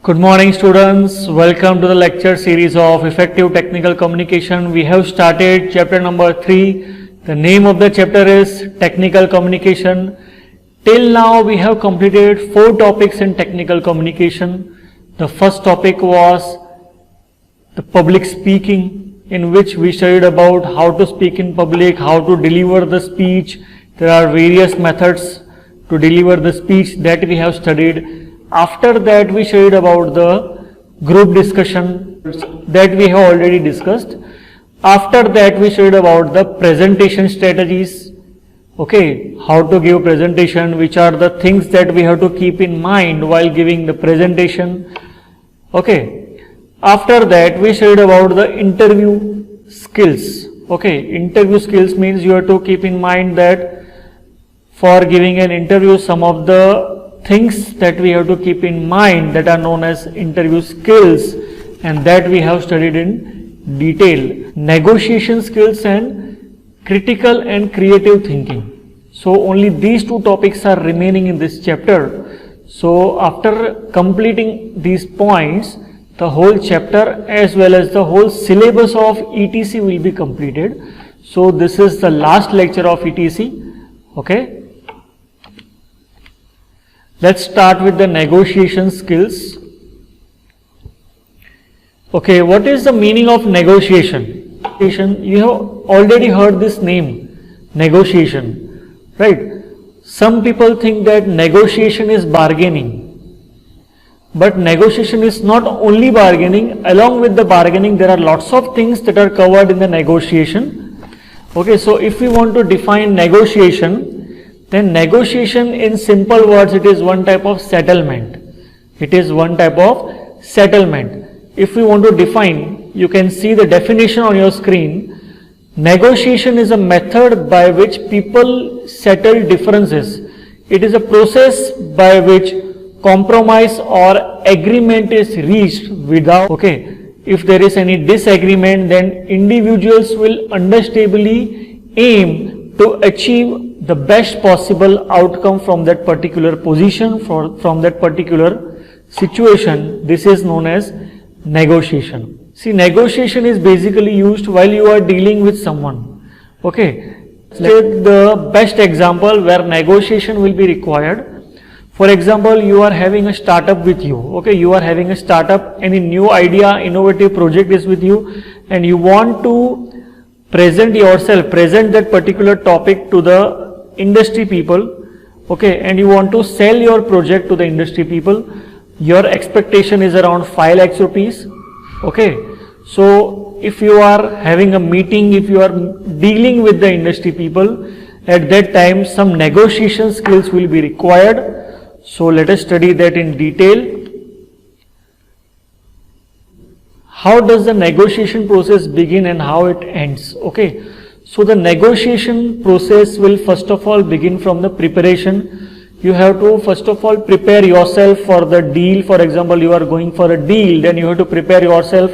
Good morning students, welcome to the lecture series of Effective Technical Communication. We have started chapter number 3. The name of the chapter is Technical Communication. Till now we have completed 4 topics in technical communication. The first topic was the public speaking, in which we studied about how to speak in public, how to deliver the speech. There are various methods to deliver the speech that we have studied. After that we studied about the group discussion that we have already discussed. After that we studied about the presentation strategies. Okay, how to give presentation, which are the things that we have to keep in mind while giving the presentation. Okay, after that we studied about the interview skills. Okay, interview skills means you have to keep in mind that for giving an interview, some of the things that we have to keep in mind that are known as interview skills, and that we have studied in detail. Negotiation skills and critical and creative thinking. So only these 2 topics are remaining in this chapter. So after completing these points, the whole chapter as well as the whole syllabus of ETC will be completed. So this is the last lecture of ETC. Okay. Let's start with the negotiation skills. Okay, what is the meaning of negotiation? You have already heard this name, negotiation, right? Some people think that negotiation is bargaining. But negotiation is not only bargaining. Along with the bargaining, there are lots of things that are covered in the negotiation. Okay, so if we want to define negotiation, then negotiation, in simple words, it is one type of settlement. It is one type of settlement. If we want to define, you can see the definition on your screen. Negotiation is a method by which people settle differences. It is a process by which compromise or agreement is reached without, if there is any disagreement, then individuals will understandably aim to achieve the best possible outcome from that particular position, from that particular situation. This is known as negotiation. See, negotiation is basically used while you are dealing with someone. Okay, let's take the best example where negotiation will be required. For example, you are having a startup with you. Okay, you are having a startup, any new idea, innovative project is with you, and you want to present that particular topic to the industry people, okay, and you want to sell your project to the industry people. Your expectation is around 5 lakhs rupees. Okay, so if you are having a meeting, if you are dealing with the industry people, at that time some negotiation skills will be required. So let us study that in detail. How does the negotiation process begin and how it ends? Okay, so the negotiation process will first of all begin from the preparation. You have to first of all prepare yourself for the deal. For example, you are going for a deal, then you have to prepare yourself.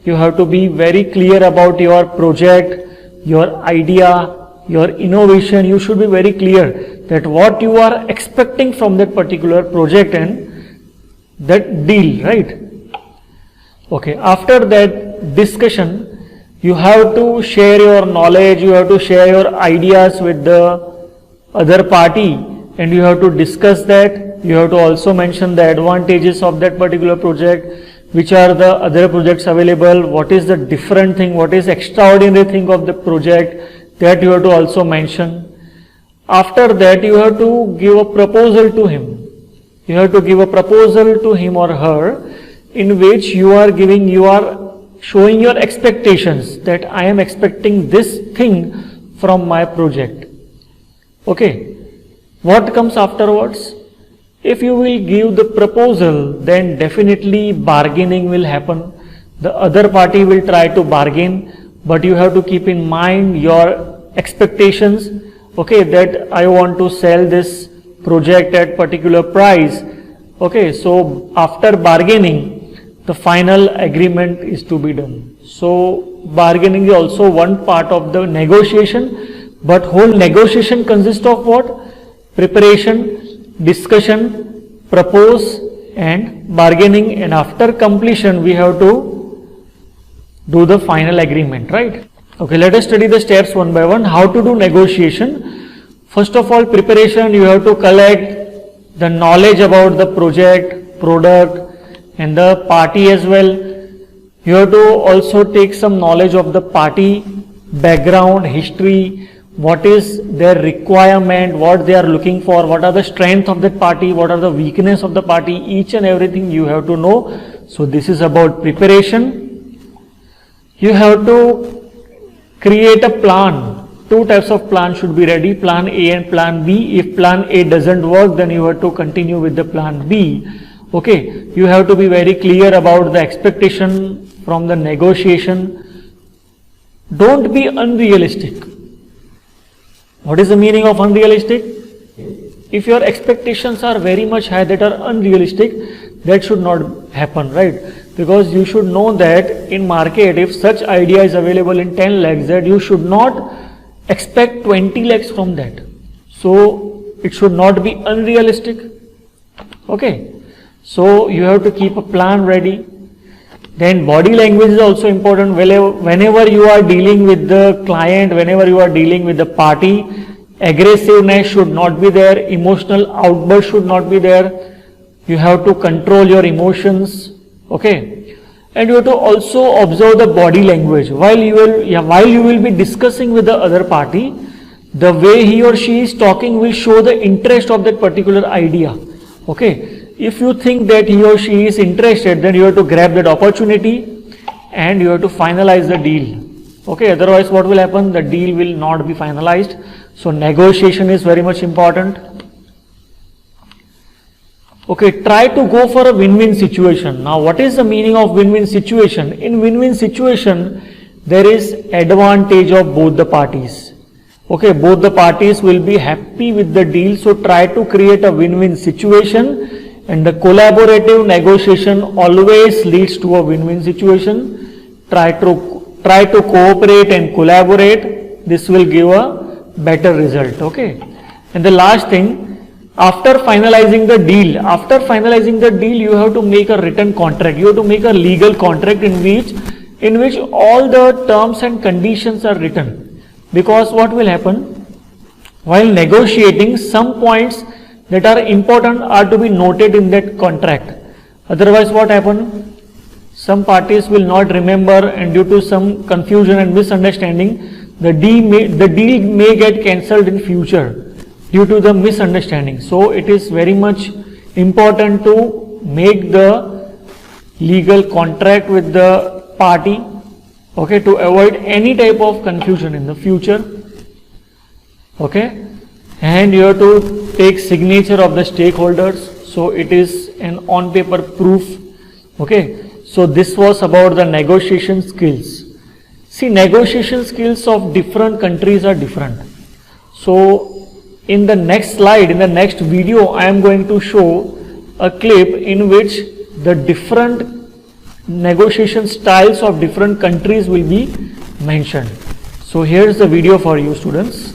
You have to be very clear about your project, your idea, your innovation. You should be very clear that what you are expecting from that particular project and that deal, right? Okay, after that discussion, you have to share your knowledge, you have to share your ideas with the other party, and you have to discuss that. You have to also mention the advantages of that particular project, which are the other projects available, what is the different thing, what is extraordinary thing of the project, that you have to also mention. After that, you have to give a proposal to him. You have to give a proposal to him or her, in which you are showing your expectations, that I am expecting this thing from my project. Okay, what comes afterwards? If you will give the proposal, then definitely bargaining will happen. The other party will try to bargain, but you have to keep in mind your expectations. Okay, that I want to sell this project at particular price. Okay, so after bargaining, the final agreement is to be done. So bargaining is also one part of the negotiation, but whole negotiation consists of what? Preparation, discussion, propose, and bargaining, and after completion we have to do the final agreement, right? Okay, let us study the steps one by one. How to do negotiation? First of all, preparation, you have to collect the knowledge about the project, product and the party as well. You have to also take some knowledge of the party, background, history, what is their requirement, what they are looking for, what are the strength of that party, what are the weakness of the party, each and everything you have to know. So this is about preparation. You have to create a plan. Two types of plan should be ready, plan A and plan B. If plan A doesn't work, then you have to continue with the plan B. Okay, you have to be very clear about the expectation from the negotiation. Don't be unrealistic. What is the meaning of unrealistic? If your expectations are very much high that are unrealistic, that should not happen, right? Because you should know that in market, if such idea is available in 10 lakhs, that you should not expect 20 lakhs from that. So it should not be unrealistic. Okay. So you have to keep a plan ready. Then body language is also important. Whenever you are dealing with the client, whenever you are dealing with the party, aggressiveness should not be there, emotional outburst should not be there. You have to control your emotions. Okay, and you have to also observe the body language while you will be discussing with the other party. The way he or she is talking will show the interest of that particular idea. Okay. If you think that he or she is interested, then you have to grab that opportunity and you have to finalize the deal. Okay, otherwise what will happen? The deal will not be finalized. So negotiation is very much important. Okay, try to go for a win-win situation. Now what is the meaning of win-win situation? In win-win situation, there is advantage of both the parties. Okay, both the parties will be happy with the deal. So try to create a win-win situation. And the collaborative negotiation always leads to a win-win situation. Try to cooperate and collaborate. This will give a better result. Okay. And the last thing, after finalizing the deal, you have to make a written contract. You have to make a legal contract in which all the terms and conditions are written. Because what will happen? While negotiating, some points that are important are to be noted in that contract. Otherwise what happen? Some parties will not remember, and due to some confusion and misunderstanding, the deal may get cancelled in future due to the misunderstanding. So it is very much important to make the legal contract with the party, okay, to avoid any type of confusion in the future. Okay. And you have to take signature of the stakeholders, so it is an on paper proof. Okay, so this was about the negotiation skills. See, negotiation skills of different countries are different. So in the next slide, in the next video, I am going to show a clip in which the different negotiation styles of different countries will be mentioned. So here is the video for you students.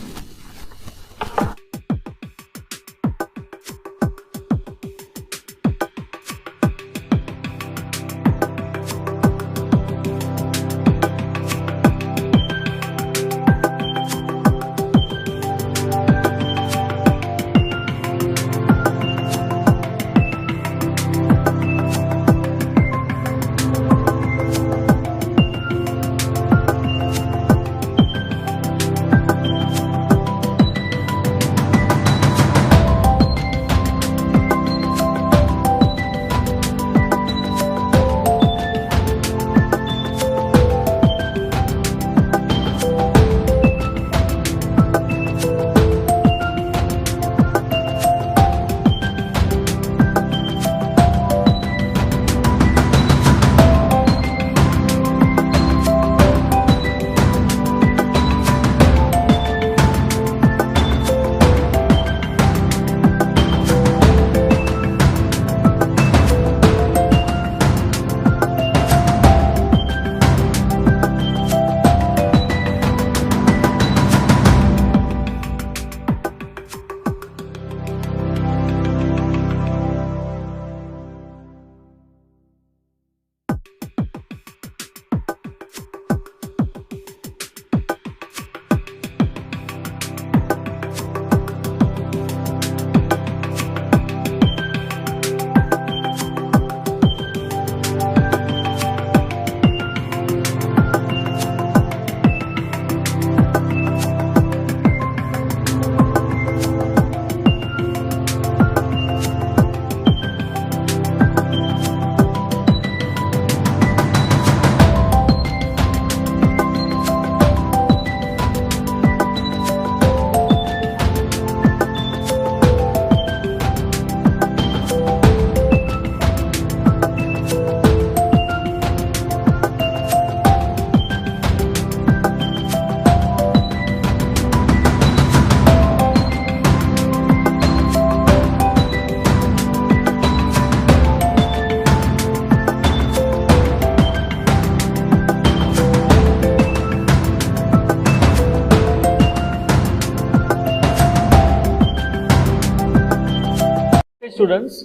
students,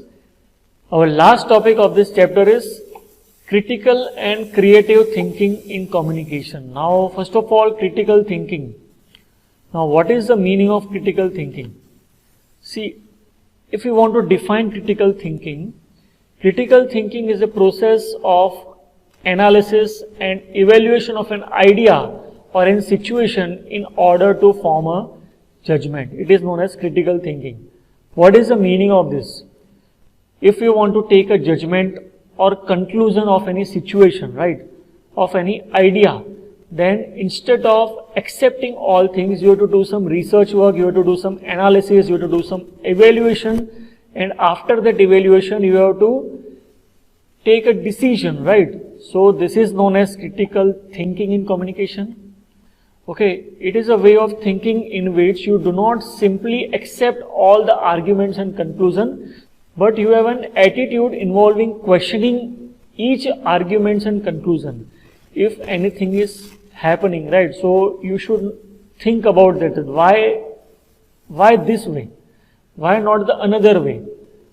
our last topic of this chapter is critical and creative thinking in communication. Now, first of all, critical thinking. Now, what is the meaning of critical thinking? See, if you want to define critical thinking is a process of analysis and evaluation of an idea or a situation in order to form a judgment. It is known as critical thinking. What is the meaning of this? If you want to take a judgment or conclusion of any situation, right, of any idea, then instead of accepting all things, you have to do some research work, you have to do some analysis, you have to do some evaluation, and after that evaluation, you have to take a decision, right? So this is known as critical thinking in communication. Okay, it is a way of thinking in which you do not simply accept all the arguments and conclusion, but you have an attitude involving questioning each arguments and conclusion. If anything is happening, right, so you should think about that. Why this way? Why not the another way?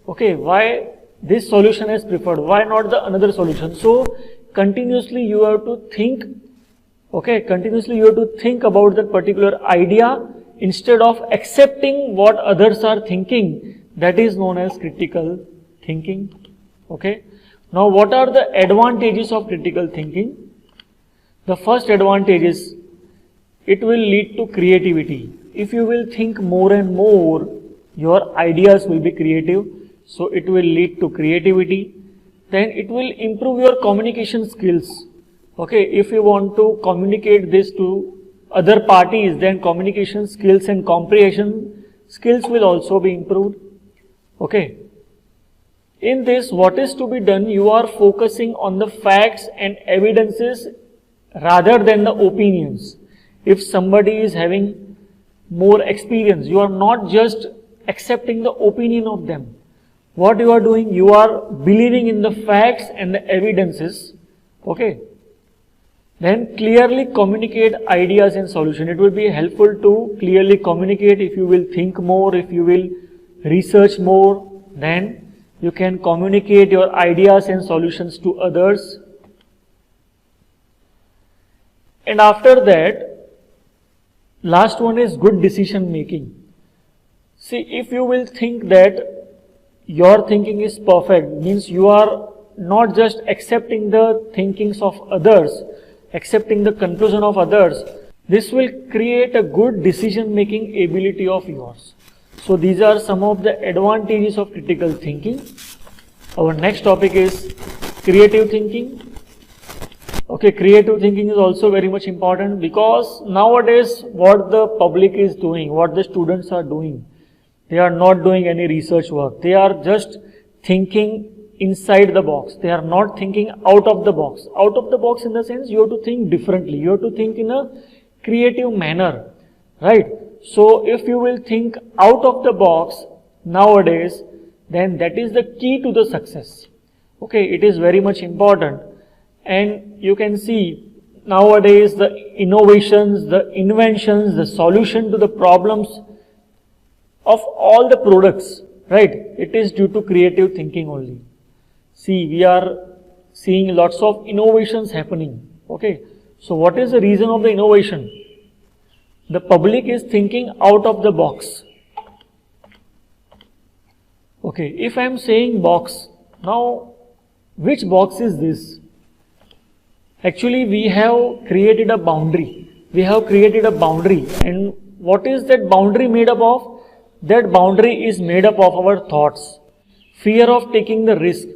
Okay, why this solution is preferred? Why not the another solution? So continuously you have to think. Okay, continuously you have to think about that particular idea instead of accepting what others are thinking. That is known as critical thinking. Okay. Now, what are the advantages of critical thinking? The first advantage is it will lead to creativity. If you will think more and more, your ideas will be creative. So, it will lead to creativity. Then it will improve your communication skills. Okay, if you want to communicate this to other parties, then communication skills and comprehension skills will also be improved. Okay. In this, what is to be done? You are focusing on the facts and evidences rather than the opinions. If somebody is having more experience, you are not just accepting the opinion of them. What you are doing? You are believing in the facts and the evidences. Okay. Then clearly communicate ideas and solution. It will be helpful to clearly communicate. If you will think more, if you will research more, then you can communicate your ideas and solutions to others. And after that, last one is good decision making. See, if you will think that your thinking is perfect, means you are not just accepting the thinkings of others, accepting the conclusion of others, this will create a good decision making ability of yours. So these are some of the advantages of critical thinking. Our next topic is creative thinking. Okay, creative thinking is also very much important because nowadays what the public is doing, what the students are doing, they are not doing any research work. They are just thinking inside the box. They are not thinking out of the box. Out of the box in the sense you have to think differently. You have to think in a creative manner. Right? So if you will think out of the box nowadays, then that is the key to the success. Okay, it is very much important. And you can see nowadays the innovations, the inventions, the solution to the problems of all the products, right? It is due to creative thinking only. See, we are seeing lots of innovations happening. Okay, so what is the reason of the innovation? The public is thinking out of the box. Okay, if I am saying box, now which box is this? Actually, we have created a boundary. We have created a boundary, and what is that boundary made up of? That boundary is made up of our thoughts. Fear of taking the risk.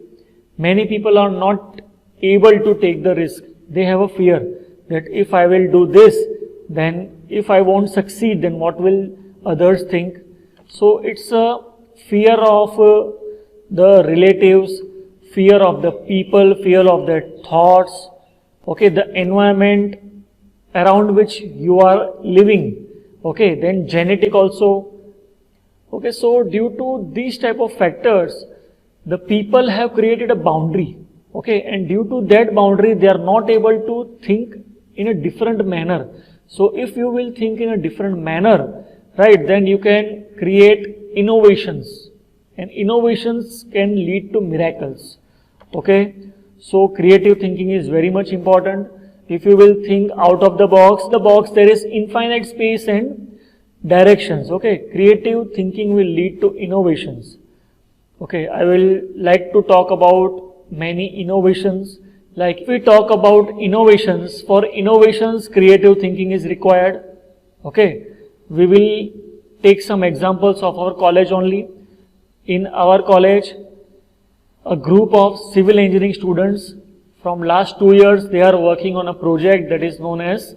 Many people are not able to take the risk. They have a fear that if I will do this, then if I won't succeed, then what will others think? So it's a fear of the relatives, fear of the people, fear of their thoughts, okay, the environment around which you are living, okay, then genetic also. Okay, so due to these type of factors, the people have created a boundary, okay, and due to that boundary, they are not able to think in a different manner. So if you will think in a different manner, right, then you can create innovations. and innovations can lead to miracles. Okay, so creative thinking is very much important. If you will think out of the box there is infinite space and directions. Okay, creative thinking will lead to innovations. Okay, I will like to talk about many innovations. Like if we talk about innovations, for innovations creative thinking is required. Okay, we will take some examples of our college only. In our college, a group of civil engineering students from last 2 years, they are working on a project that is known as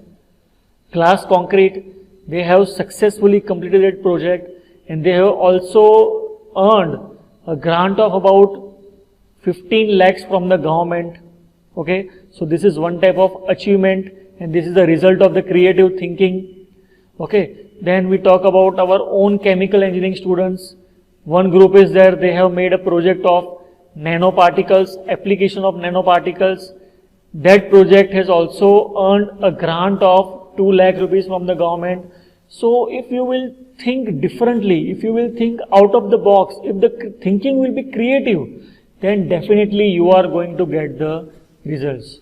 glass concrete. They have successfully completed that project, and they have also earned a grant of about 15 lakhs from the government. Okay, so this is one type of achievement, and this is the result of the creative thinking. Okay, then we talk about our own chemical engineering students. One group is there, they have made a project of nanoparticles, application of nanoparticles. That project has also earned a grant of 2 lakh rupees from the government. So if you will think differently, if you will think out of the box, if the thinking will be creative, then definitely you are going to get the results.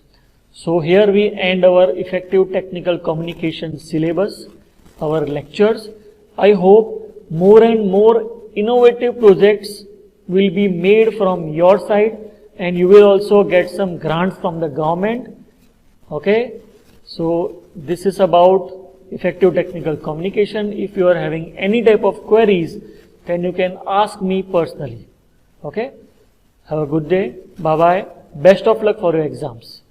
So here we end our effective technical communication syllabus, our lectures. I hope more and more innovative projects will be made from your side, and you will also get some grants from the government. Okay, so this is about effective technical communication. If you are having any type of queries, then you can ask me personally. Okay, have a good day. Bye bye. Best of luck for your exams.